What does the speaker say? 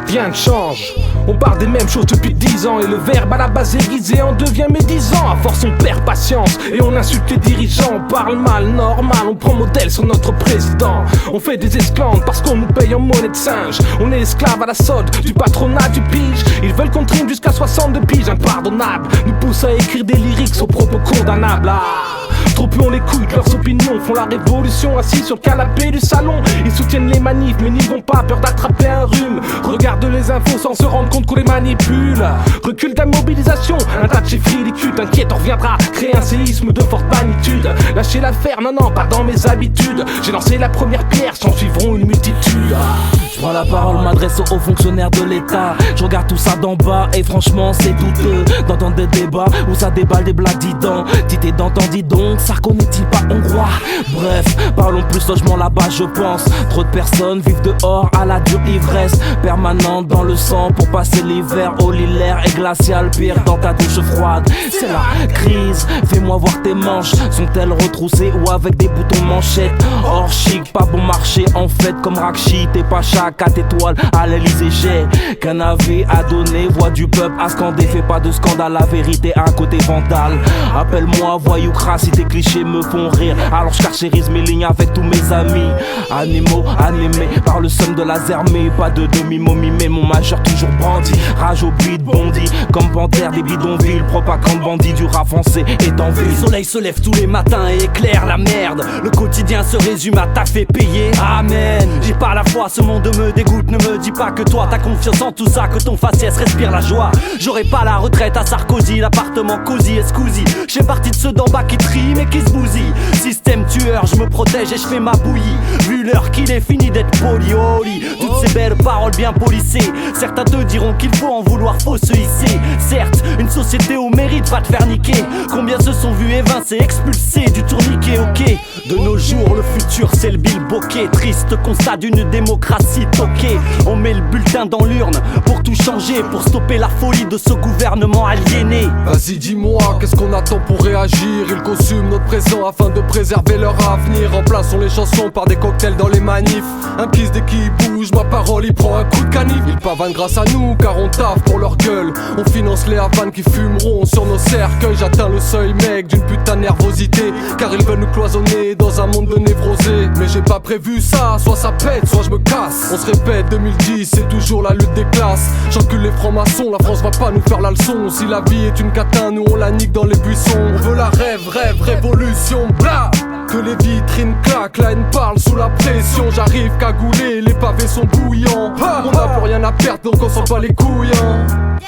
Rien ne change, on parle des mêmes choses depuis 10 ans. Et le verbe à la base aiguisé en devient médisant. À force on perd patience et on insulte les dirigeants. On parle mal, normal, on prend modèle sur notre président. On fait des esclandres parce qu'on nous paye en monnaie de singe. On est esclave à la solde du patronat du pige. Ils veulent qu'on trime jusqu'à 62 piges. Impardonnable, nous pousse à écrire des lyrics aux propos condamnables. Trop peu on les couilles de leurs opinions. Font la révolution assis sur le canapé du salon. Ils soutiennent les manifs mais n'y vont pas, peur d'attraper un rhume. Regardent les infos sans se rendre compte qu'on les manipule. Recul de la mobilisation, un tas de chiffres ridicules. T'inquiète, on reviendra créer un séisme de forte magnitude. Lâcher l'affaire, non, pas dans mes habitudes. J'ai lancé la première pierre, s'en suivront une multitude. Je prends la parole, m'adresse aux fonctionnaires de l'État. Je regarde tout ça d'en bas et franchement c'est douteux d'entendre des débats où ça déballe des blagues didans. Tité d'entendre dis donc, Sarko n'est-il pas hongrois? Bref, parlons plus logement là-bas je pense. Trop de personnes vivent dehors à la dure ivresse permanente dans le sang pour passer l'hiver au lit l'air et glacial pire dans ta douche froide. C'est la crise, fais-moi voir tes manches. Sont-elles retroussées ou avec des boutons manchettes? Hors chic, pas bon marché en fait comme Rakshi. T'es pas chat 4 étoiles à l'Elysée, j'ai qu'un avis à donner. Voix du peuple à scander, fais pas de scandale, la vérité a un côté vandale. Appelle-moi voyou crasse si tes clichés me font rire. Alors je carchérise mes lignes avec tous mes amis. Animaux animés par le somme de la zermée. Pas de demi-mot mimé, mon majeur toujours brandi. Rage au beat bondi, comme panthère des bidonvilles. Propagande bandit du rap français est en ville. Le soleil se lève tous les matins et éclaire la merde. Le quotidien se résume à taffer payer. Amen. J'ai pas la foi, ce monde me dégoûte. Ne me dis pas que toi t'as confiance en tout ça, que ton faciès respire la joie. J'aurai pas la retraite à Sarkozy, l'appartement cosy et scousi. J'ai parti de ceux d'en bas qui trient mais qui se bousillent. Système tueur, je me protège et je fais ma bouillie. Vu l'heure qu'il est fini d'être poli, oli. Toutes ces belles paroles bien polissées. Certains te diront qu'il faut en vouloir, faut se hisser. Certes, une société au mérite va te faire niquer. Combien se sont vus évincés, expulsés du tourniquet, ok. De nos jours, le futur c'est le bilboquet. Triste constat d'une démocratie toquée. On met le bulletin dans l'urne pour tout changer, pour stopper la folie de ce gouvernement aliéné. Vas-y dis-moi, qu'est-ce qu'on attend pour réagir? Ils consument notre présent afin de préserver leur avenir. Remplaçons les chansons par des cocktails dans les manifs. Un kiss dès qu'il bouge, ma parole il prend un coup de canif. Ils pavanent grâce à nous car on taffe pour leur gueule. On finance les havanes qui fumeront sur nos cercueils. J'atteins le seuil mec d'une putain de nervosité, car ils veulent nous cloisonner dans un monde de névrosés. Mais j'ai pas prévu ça, soit ça pète, soit je me casse. On se répète 2010, c'est toujours la lutte des classes. J'encule les francs-maçons, la France va pas nous faire la leçon. Si la vie est une catin, nous on la nique dans les buissons. On veut la rêve, révolution, bla. Que les vitrines claquent, la haine parle sous la pression. J'arrive cagoulé, les pavés sont bouillants. On n'a plus rien à perdre donc on s'en bat les couilles hein.